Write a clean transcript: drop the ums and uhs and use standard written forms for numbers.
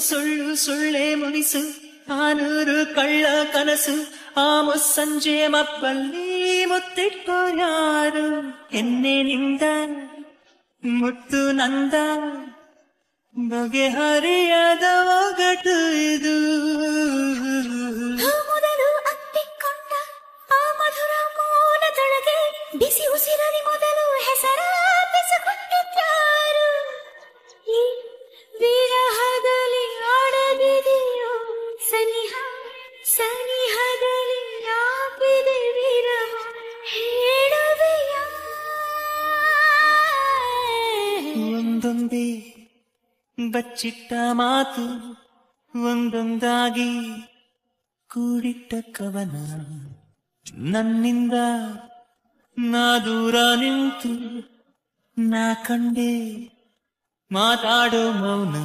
ಸುಳ್ಳು ಸುಳ್ಳೇ ಮುನಿಸು ಆನೂರು ಕಳ್ಳ ಕನಸು ಆ ಮುಸ್ಸಂಜೆ ಮಬ್ಬಲ್ಲಿ ಮುತ್ತಿಟ್ಟೋ ಯಾರು ಎನ್ನೆನಿಂದ ಮುತ್ತು ನಂದ ಬಗೆಹರಿಯದ ಒಗಟು ಇದು ಮೊದಲು ಅಪ್ಪಿಕೊಂಡ ಆ ಮಧುರ ಮೌನದೊಳಗೆ ಬಿಸಿ ಉಸಿರಲಿ ಮೊದಲು ಹೆಸರ ಬೆಸಗೊಂಡಿದ್ದಾರು ಈ ವಿರಹದಲ್ಲಿ ಆಡದಿದೆಯೋ ಸನಿಹ ಸನಿಹದಲ್ಲಿ ಯಾಪಿದೆ ವಿರಹ ಹೇಳುವೆಯ ಒಂದೊಂದೇ ಬಚ್ಚಿಟ್ಟ ಮಾತು ಒಂದೊಂದಾಗಿ ಕೂಡಿಟ್ಟ ಕವನ ನನ್ನಿಂದ ನಾ ದೂರ ನಿಂತು ನಾ ಕಂಡೆ ಮಾತಾಡೋ ಮೌನ